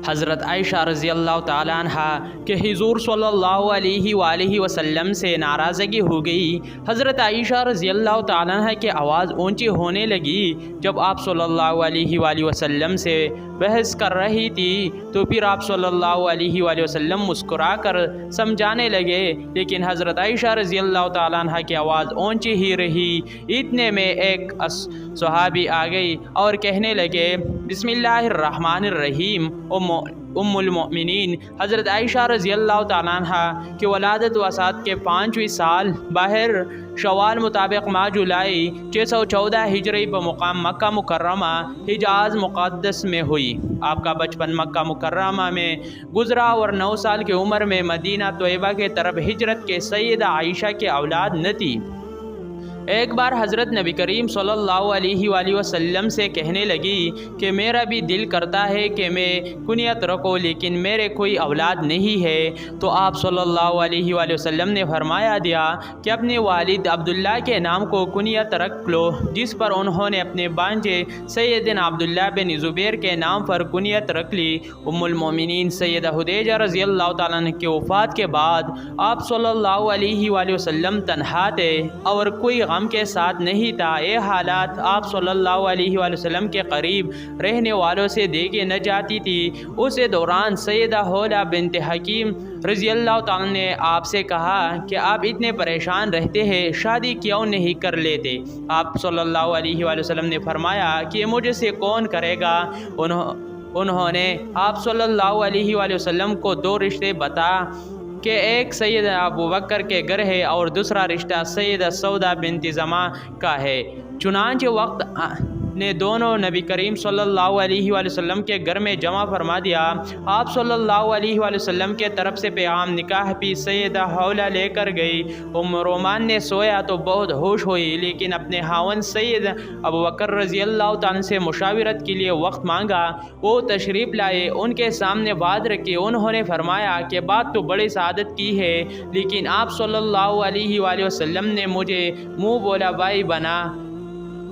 حضرت عائشہ رضی اللہ تعالیٰ عنہ کہ حضور صلی اللہ علیہ وآلہ وسلم سے ناراضگی ہو گئی۔ حضرت عائشہ رضی اللہ تعالیٰ عنہ کی آواز اونچی ہونے لگی جب آپ صلی اللہ علیہ وآلہ وسلم سے بحث کر رہی تھی، تو پھر آپ صلی اللہ علیہ وآلہ وسلم مسکرا کر سمجھانے لگے، لیکن حضرت عائشہ رضی اللہ تعالیٰ عنہ کی آواز اونچی ہی رہی۔ اتنے میں ایک صحابی آ گئی اور کہنے لگے، بسم اللہ الرحمن الرحیم، ام المؤمنین حضرت عائشہ رضی اللہ تعالیٰ عنہ کی ولادت وفات کے 5ویں سال باہر شوال مطابق ماہ جولائی 614 ہجری بمقام مکہ مکرمہ حجاز مقدس میں ہوئی۔ آپ کا بچپن مکہ مکرمہ میں گزرا اور 9 سال کی عمر میں مدینہ طیبہ کے طرف ہجرت کے سیدہ عائشہ کی اولاد نہ تھی۔ ایک بار حضرت نبی کریم صلی اللہ علیہ وآلہ وسلم سے کہنے لگی کہ میرا بھی دل کرتا ہے کہ میں کنیت رکھوں، لیکن میرے کوئی اولاد نہیں ہے۔ تو آپ صلی اللہ علیہ وآلہ وسلم نے فرمایا دیا کہ اپنے والد عبداللہ کے نام کو کنیت رکھ لو، جس پر انہوں نے اپنے بانجے سیدنا عبداللہ بن زبیر کے نام پر کنیت رکھ لی۔ ام المؤمنین سیدہ خدیجہ رضی اللہ تعالیٰ عنہ کی وفات کے بعد آپ صلی اللہ علیہ وآلہ وسلم تنہا تھے اور کوئی غم کے ساتھ نہیں تھا۔ یہ حالات آپ صلی اللہ علیہ وآلہ وسلم کے قریب رہنے والوں سے دیکھی نہ جاتی تھی۔ اس دوران سیدہ حولہ بنت حکیم رضی اللہ تعالیٰ نے آپ سے کہا کہ آپ اتنے پریشان رہتے ہیں، شادی کیوں نہیں کر لیتے؟ آپ صلی اللہ علیہ وآلہ وسلم نے فرمایا کہ مجھ سے کون کرے گا؟ انہوں نے آپ صلی اللہ علیہ وآلہ وسلم کو 2 رشتے بتا کہ ایک سیدہ ابو بکر کے گھر ہے اور دوسرا رشتہ سیدہ سودا بنت زمع کا ہے۔ چنانچہ وقت نے دونوں نبی کریم صلی اللہ علیہ وآلہ وسلم کے گھر میں جمع فرما دیا۔ آپ صلی اللہ علیہ وآلہ وسلم کے طرف سے پیغام نکاح بھی سیدہ حولہ لے کر گئی۔ ام رومان نے سویا تو بہت ہوش ہوئی، لیکن اپنے خاوند سید ابو بکر رضی اللہ تعالیٰ سے مشاورت کے لیے وقت مانگا۔ وہ تشریف لائے، ان کے سامنے بات رکھی۔ انہوں نے فرمایا کہ بات تو بڑی سعادت کی ہے، لیکن آپ صلی اللہ علیہ وآلہ وسلم نے مجھے منہ بولا بھائی بنا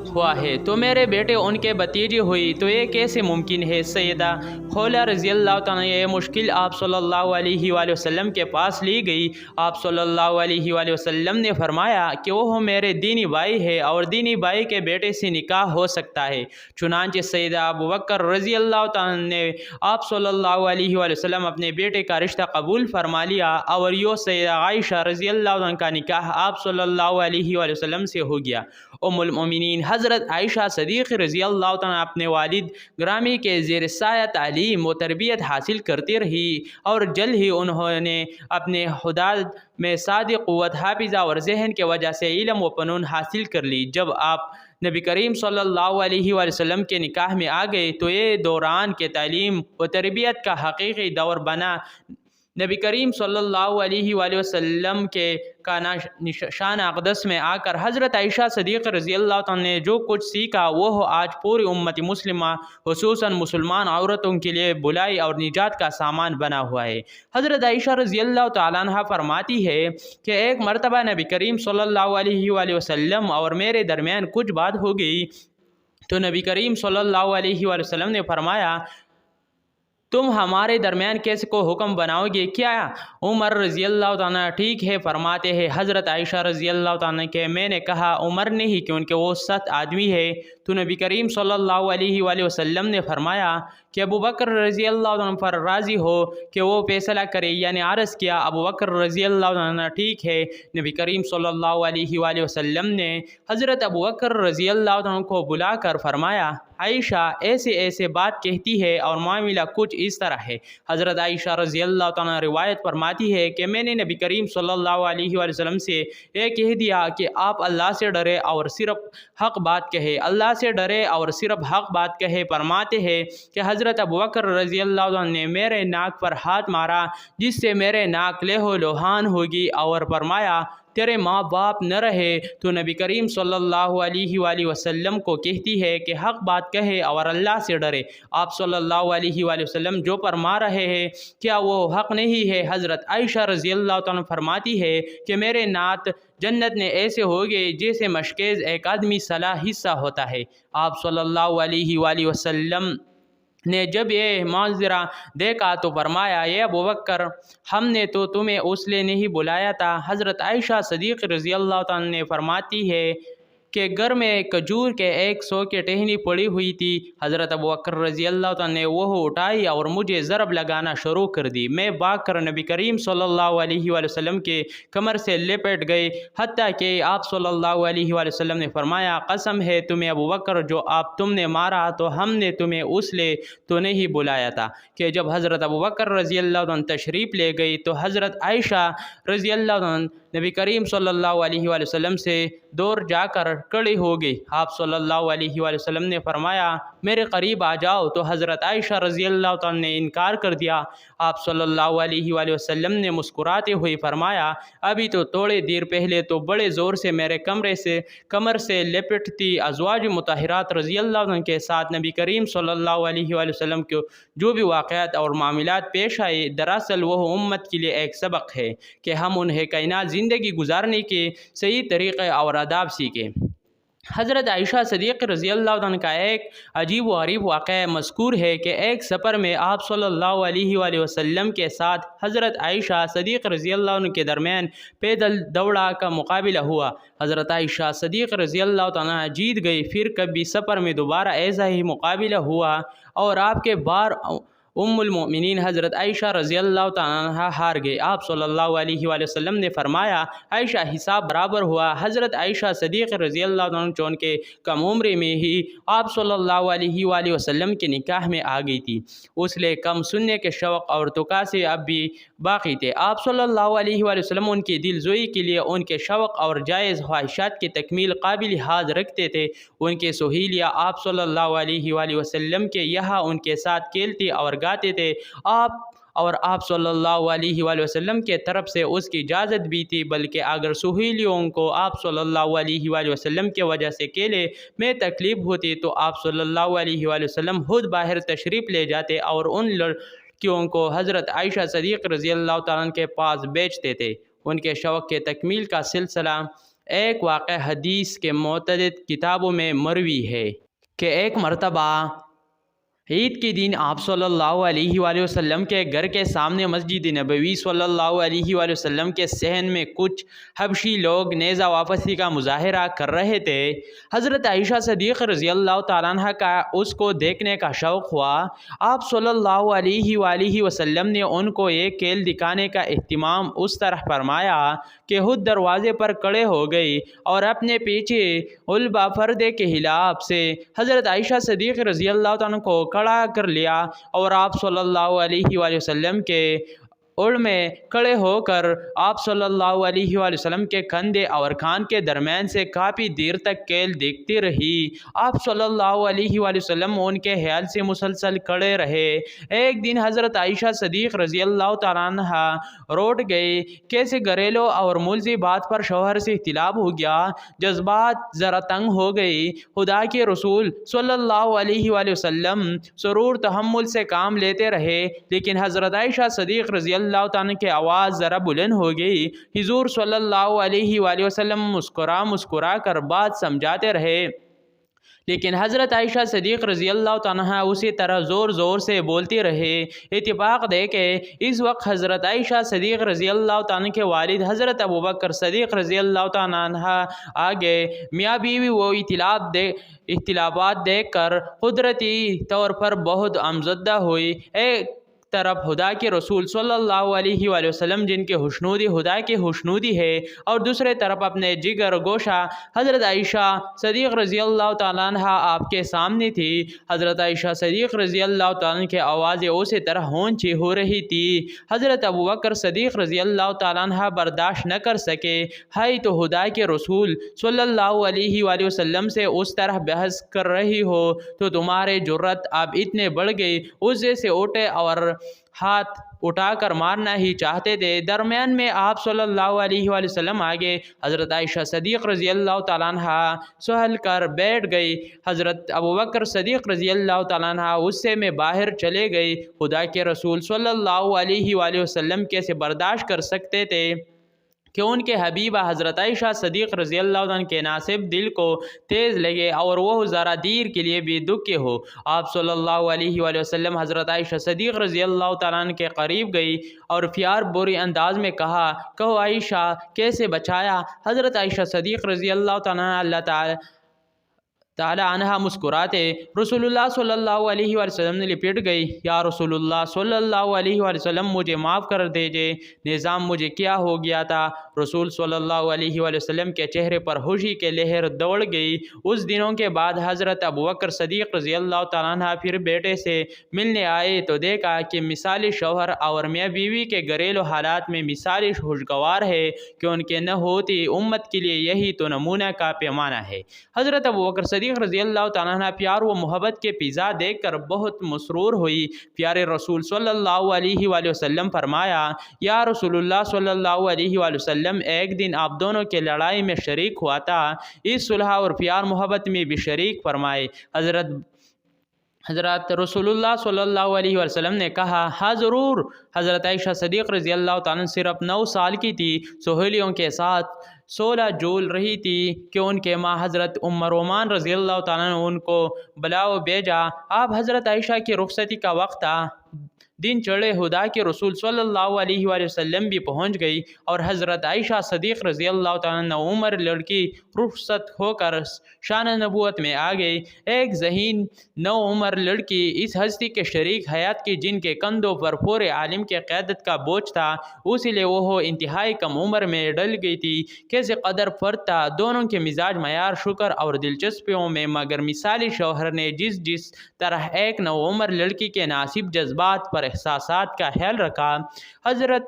ہوا ہے، تو میرے بیٹے ان کے بھتیجی ہوئی، تو یہ کیسے ممکن ہے؟ سیدہ حولہ رضی اللہ تعالیٰ یہ مشکل آپ صلی اللہ علیہ وآلہ وسلم کے پاس لی گئی۔ آپ صلی اللہ علیہ وآلہ وسلم نے فرمایا کہ وہ میرے دینی بھائی ہے اور دینی بھائی کے بیٹے سے نکاح ہو سکتا ہے۔ چنانچہ سیدہ ابو بکر رضی اللہ تعالیٰ نے آپ صلی اللہ علیہ وآلہ وسلم اپنے بیٹے کا رشتہ قبول فرما لیا اور یہ سیدہ عائشہ رضی اللہ عنہ کا نکاح آپ صلی اللہ علیہ وآلہ وسلم سے ہو گیا۔ ام المؤمنین حضرت عائشہ صدیق رضی اللہ تعالیٰ اپنے والد گرامی کے زیر سایہ تعلیم و تربیت حاصل کرتی رہی اور جلد ہی انہوں نے اپنے حداد میں صادق قوت حافظہ اور ذہن کی وجہ سے علم و فنون حاصل کر لی۔ جب آپ نبی کریم صلی اللہ علیہ وآلہ وسلم کے نکاح میں آ گئے تو یہ دوران کے تعلیم و تربیت کا حقیقی دور بنا۔ نبی کریم صلی اللہ علیہ وآلہ وسلم کے شان اقدس میں آ کر حضرت عائشہ صدیق رضی اللہ تعالیٰ نے جو کچھ سیکھا وہ آج پوری امت مسلمہ خصوصاً مسلمان عورتوں کے لیے بلائی اور نجات کا سامان بنا ہوا ہے۔ حضرت عائشہ رضی اللہ تعالیٰ عنہ فرماتی ہے کہ ایک مرتبہ نبی کریم صلی اللہ علیہ وآلہ وسلم اور میرے درمیان کچھ بات ہو گئی، تو نبی کریم صلی اللہ علیہ وآلہ وسلم نے فرمایا تم ہمارے درمیان کیسے کو حکم بناؤ گے؟ کیا عمر رضی اللہ تعالیٰ ٹھیک ہے فرماتے ہیں؟ حضرت عائشہ رضی اللہ تعالیٰ کہ میں نے کہا عمر نہیں، کیونکہ وہ سخت آدمی ہے۔ تو نبی کریم صلی اللہ علیہ وآلہ وسلم نے فرمایا کہ ابو بکر رضی اللہ عنہ پر راضی ہو کہ وہ فیصلہ کرے، یعنی عرض کیا ابو بکر رضی اللہ عنہ ٹھیک ہے۔ نبی کریم صلی اللہ علیہ وآلہ وسلم نے حضرت ابو بکر رضی اللہ عنہ کو بلا کر فرمایا عائشہ ایسے بات کہتی ہے اور معاملہ کچھ اس طرح ہے۔ حضرت عائشہ رضی اللہ تعالیٰ روایت فرماتی ہے کہ میں نے نبی کریم صلی اللہ علیہ وآلہ وسلم سے یہ کہہ دیا کہ آپ اللہ سے ڈرے اور صرف حق بات کہے، اللہ سے ڈرے اور صرف حق بات کہے۔ فرماتے ہیں کہ حضرت ابو بکر رضی اللہ عنہ نے میرے ناک پر ہاتھ مارا جس سے میرے ناک لہو لہان ہوگی اور فرمایا تیرے ماں باپ نہ رہے، تو نبی کریم صلی اللہ علیہ وآلہ وسلم کو کہتی ہے کہ حق بات کہے اور اللہ سے ڈرے۔ آپ صلی اللہ علیہ وآلہ وسلم جو فرما رہے ہیں کیا وہ حق نہیں ہے؟ حضرت عائشہ رضی اللہ عنہ فرماتی ہے کہ میرے نعت جنت میں ایسے ہو گئے جیسے مشکیز ایک آدمی صلاح حصہ ہوتا ہے۔ آپ صلی اللہ علیہ وآلہ وسلم نے جب یہ معذرہ دیکھا تو فرمایا، یہ ابو بکر، ہم نے تو تمہیں اس لیے نہیں بلایا تھا۔ حضرت عائشہ صدیق رضی اللہ تعالیٰ نے فرماتی ہے کہ گھر میں کھجور کے 100 کی ٹہنی پڑی ہوئی تھی۔ حضرت ابو بکر رضی اللہ تعالیٰ نے وہ اٹھائی اور مجھے ضرب لگانا شروع کر دی۔ میں بھاگ کر نبی کریم صلی اللہ علیہ وآلہ وسلم کے کمر سے لپٹ گئی، حتیٰ کہ آپ صلی اللہ علیہ وآلہ وسلم نے فرمایا، قسم ہے تمہیں ابو بکر، جو تم نے مارا تو ہم نے تمہیں اس لیے تو نہیں بلایا تھا کہ جب حضرت ابو بکر رضی اللہ عنہ تشریف لے گئی تو حضرت عائشہ رضی اللہ عنہ نبی کریم صلی اللہ علیہ وآلہ وسلم سے دور جا کر کھڑی ہو گئی۔ آپ صلی اللہ علیہ وآلہ وسلم نے فرمایا، میرے قریب آ جاؤ، تو حضرت عائشہ رضی اللہ عنہ نے انکار کر دیا۔ آپ صلی اللہ علیہ وآلہ وسلم نے مسکراتے ہوئے فرمایا، ابھی تو تھوڑی دیر پہلے تو بڑے زور سے میرے کمر سے لپٹتی ازواج مطہرات رضی اللہ عنہ کے ساتھ نبی کریم صلی اللہ علیہ وآلہ وسلم کو جو بھی واقعات اور معاملات پیش آئے، دراصل وہ امت کے لیے ایک سبق ہے کہ ہم انہیں کائنات زندگی گزارنے کے صحیح طریقے اور آداب سیکھیں۔ حضرت عائشہ صدیق رضی اللہ عنہ کا ایک عجیب و غریب واقعہ مذکور ہے کہ ایک سفر میں آپ صلی اللہ علیہ وآلہ وسلم کے ساتھ حضرت عائشہ صدیق رضی اللہ عنہ کے درمیان پیدل دوڑا کا مقابلہ ہوا۔ حضرت عائشہ صدیق رضی اللہ عنہ جیت گئی۔ پھر کبھی سفر میں دوبارہ ایسا ہی مقابلہ ہوا اور آپ کے بار ام المؤمنین حضرت عائشہ رضی اللہ عنہ ہار گئے۔ آپ صلی اللہ علیہ وآلہ وسلم نے فرمایا، عائشہ حساب برابر ہوا۔ حضرت عائشہ صدیق رضی اللہ عنہ چون کے کم عمری میں ہی آپ صلی اللہ علیہ وآلہ وسلم کے نکاح میں آ گئی تھی، اس لیے کم سننے کے شوق اور تقاضے اب بھی باقی تھے۔ آپ صلی اللہ علیہ وآلہ وسلم ان کی دل جوئی کے لیے ان کے شوق اور جائز خواہشات کی تکمیل قابل حاض رکھتے تھے۔ ان کی سہیلیاں آپ صلی اللہ علیہ وآلہ وسلم کے یہاں ان کے ساتھ کھیلتی اور گاتے تھے۔ آپ صلی اللہ علیہ وآلہ وسلم کے طرف سے اس کی اجازت بھی تھی، بلکہ اگر سہیلیوں کو آپ صلی اللہ علیہ وآلہ وسلم کی وجہ سے کھیلے میں تکلیف ہوتی تو آپ صلی اللہ علیہ وآلہ وسلم خود باہر تشریف لے جاتے اور ان لڑکیوں کو حضرت عائشہ صدیق رضی اللہ تعالیٰ کے پاس بیچتے تھے۔ ان کے شوق کے تکمیل کا سلسلہ ایک واقعہ حدیث کے متعدد کتابوں میں مروی ہے کہ ایک مرتبہ عید کے دن آپ صلی اللہ علیہ وآلہ وسلم کے گھر کے سامنے مسجد نبوی صلی اللہ علیہ وآلہ وسلم کے صحن میں کچھ حبشی لوگ نیزہ واپسی کا مظاہرہ کر رہے تھے۔ حضرت عائشہ صدیق رضی اللہ تعالیٰ عنہ کا اس کو دیکھنے کا شوق ہوا۔ آپ صلی اللہ علیہ وآلہ وسلم نے ان کو ایک کھیل دکھانے کا اہتمام اس طرح فرمایا کہ خود دروازے پر کھڑے ہو گئی اور اپنے پیچھے علبہ پردے کے خلاف سے حضرت عائشہ صدیق رضی اللہ عنہ کو کھڑا کر لیا اور آپ صلی اللہ علیہ وآلہ وسلم کے اوڑ میں کھڑے ہو کر آپ صلی اللہ علیہ وآلہ وسلم کے کندھے اور کان کے درمیان سے کافی دیر تک کھیل دیکھتی رہی۔ آپ صلی اللہ علیہ وآلہ وسلم ان کے خیال سے مسلسل کھڑے رہے۔ ایک دن حضرت عائشہ صدیق رضی اللہ تعالیٰ عنہ روٹ گئی۔ کیسے گھریلو اور ملزی بات پر شوہر سے اختلاف ہو گیا، جذبات ذرا تنگ ہو گئی۔ خدا کے رسول صلی اللہ علیہ وآلہ وسلم سرور تحمل سے کام لیتے رہے، لیکن حضرت عائشہ صدیق رضی اللہ تعالیٰ کی آواز ذرا بلند ہو گئی۔ حضور صلی اللہ علیہ وآلہ وسلم مسکرا کر بات سمجھاتے رہے، لیکن حضرت عائشہ صدیق رضی اللہ تعالیٰ اسی طرح زور سے بولتی رہے۔ اتفاق دے کہ اس وقت حضرت عائشہ صدیق رضی اللہ تعالیٰ کے والد حضرت ابو بکر صدیق رضی اللہ تعالیٰ عنہ آگے میاں بیوی وہ اختلافات دیکھ کر قدرتی طور پر بہت غمزدہ ہوئی۔ ایک طرف خدا کے رسول صلی اللہ علیہ وآلہ وسلم جن کی خوشنودی خدا کی خوشنودی ہے، اور دوسرے طرف اپنے جگر گوشہ حضرت عائشہ صدیق رضی اللہ تعالیٰ عنہ آپ کے سامنے تھی۔ حضرت عائشہ صدیق رضی اللہ تعالیٰ عنہ کی آوازیں اسی طرح اونچی ہو رہی تھی۔ حضرت ابو بکر صدیق رضی اللہ تعالیٰ عنہ برداشت نہ کر سکے۔ ہائی تو خدا کے رسول صلی اللہ علیہ وآلہ وسلم سے اس طرح بحث کر رہی ہو تو تمہارے جرت اب اتنے بڑھ گئی، عزے سے اٹھے اور ہاتھ اٹھا کر مارنا ہی چاہتے تھے۔ درمیان میں آپ صلی اللہ علیہ وآلہ وسلم آگے حضرت عائشہ صدیق رضی اللہ تعالیٰ عنہ سہل کر بیٹھ گئی۔ حضرت ابو بکر صدیق رضی اللہ تعالیٰ عنہ غصے میں باہر چلے گئی۔ خدا کے رسول صلی اللہ علیہ وآلہ وسلم کیسے برداشت کر سکتے تھے کہ ان کے حبیبہ حضرت عائشہ صدیق رضی اللہ عنہ کے ناصب دل کو تیز لگے اور وہ ذرا دیر کے لیے بھی دکھی ہو۔ آپ صلی اللہ علیہ وآلہ وسلم حضرت عائشہ صدیق رضی اللہ تعالیٰ عنہ کے قریب گئی اور پیار بری انداز میں کہا، کہو عائشہ کیسے بچایا؟ حضرت عائشہ صدیق رضی اللہ تعالیٰ تعالی عنہ مسکراتے رسول اللہ صلی اللہ علیہ وآلہ وسلم نے لپٹ گئی، یا رسول اللہ صلی اللہ علیہ وآلہ وسلم مجھے معاف کر دیجئے، نظام مجھے کیا ہو گیا تھا؟ رسول صلی اللہ علیہ وآلہ وسلم کے چہرے پر خوشی کے لہر دوڑ گئی۔ اس دنوں کے بعد حضرت ابوبکر صدیق رضی اللہ تعالیٰ عنہ پھر بیٹے سے ملنے آئے تو دیکھا کہ مثالی شوہر اور میاں بیوی کے گھریلو حالات میں مثالی خوشگوار ہے کہ ان کے نہ ہوتی امت کے لیے یہی تو نمونہ کا پیمانہ ہے۔ حضرت ابوبکر صدیق رضی اللہ تعالیٰ عنہ پیار و محبت کے فضا دیکھ کر بہت مسرور ہوئی۔ پیارے رسول صلی اللہ علیہ وآلہ وسلم فرمایا، یا رسول اللہ صلی اللہ علیہ وآلہ وسلم ایک دن آپ دونوں کے لڑائی میں شریک ہوا تھا، اس صلح اور پیار محبت میں بھی شریک فرمائے۔ حضرت رسول اللہ صلی اللہ علیہ وسلم نے کہا، ہاں ضرور۔ حضرت عائشہ صدیق رضی اللہ تعالیٰ عنہ صرف 9 سال کی تھی، سہیلیوں کے ساتھ 16 جول رہی تھی کہ ان کے ماں حضرت ام رومان رضی اللہ تعالیٰ عنہ ان کو بلاؤ بھیجا۔ آپ حضرت عائشہ کی رخصتی کا وقت تھا، دن چڑھے خدا کے رسول صلی اللہ علیہ وآلہ وسلم بھی پہنچ گئی اور حضرت عائشہ صدیق رضی اللہ تعالیٰ عنہ عمر لڑکی رخصت ہو کر شان نبوت میں آ گئی۔ ایک ذہین نو عمر لڑکی اس ہستی کے شریک حیات کی جن کے کندھوں پر پورے عالم کے قیادت کا بوجھ تھا، اسی لیے وہ انتہائی کم عمر میں ڈل گئی تھی۔ کیسے قدر فرد تھا دونوں کے مزاج، معیار، شکر اور دلچسپیوں میں، مگر مثالی شوہر نے جس طرح ایک نو عمر لڑکی کے ناصب جذبات پر احساسات کا خیال رکھا، حضرت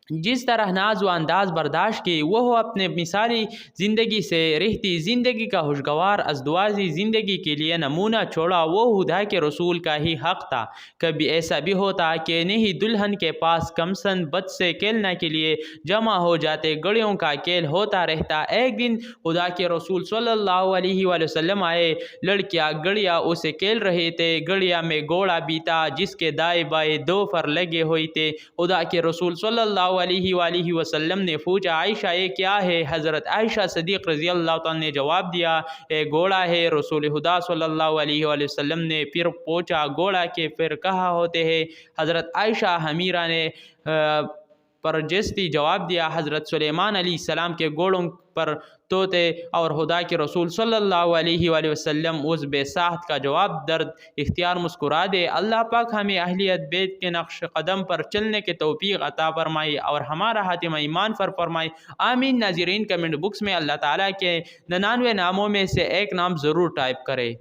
جس طرح ناز و انداز برداشت کی، وہ اپنے مثالی زندگی سے رہتی زندگی کا خوشگوار ازدواجی زندگی کے لیے نمونہ چھوڑا، وہ خدا کے رسول کا ہی حق تھا۔ کبھی ایسا بھی ہوتا کہ نہیں دلہن کے پاس کمسن بچ سے کھیلنے کے لیے جمع ہو جاتے، گڑیوں کا کھیل ہوتا رہتا۔ ایک دن خدا کے رسول صلی اللہ علیہ وآلہ وسلم آئے، لڑکیاں گڑیا اسے کھیل رہے تھے، گڑیا میں گھوڑا بھی تھا جس کے دائیں بائیں 2 پر لگے ہوئے تھے۔ خدا کے رسول صلی اللہ علیہ وآلہ وسلم نے پوچھا، عائشہ یہ کیا ہے؟ حضرت عائشہ صدیق رضی اللہ تعالیٰ نے جواب دیا، یہ گھوڑا ہے۔ رسول خدا صلی اللہ علیہ وآلہ وسلم نے پھر پوچھا، گھوڑا کے پھر کہاں ہوتے ہیں؟ حضرت عائشہ حمیرہ نے پرجستی جواب دیا، حضرت سلیمان علیہ السلام کے گھوڑوں پر طوطے اور خدا کے رسول صلی اللہ علیہ وآلہ وسلم اس بے ساخت کا جواب درد اختیار مسکرا دے۔ اللہ پاک ہمیں اہلیت بیت کے نقش قدم پر چلنے کے توفیق عطا فرمائے اور ہمارا خاتمہ ایمان پر فرمائے، آمین۔ ناظرین، کمنٹ بکس میں اللہ تعالیٰ کے 99 ناموں میں سے ایک نام ضرور ٹائپ کرے۔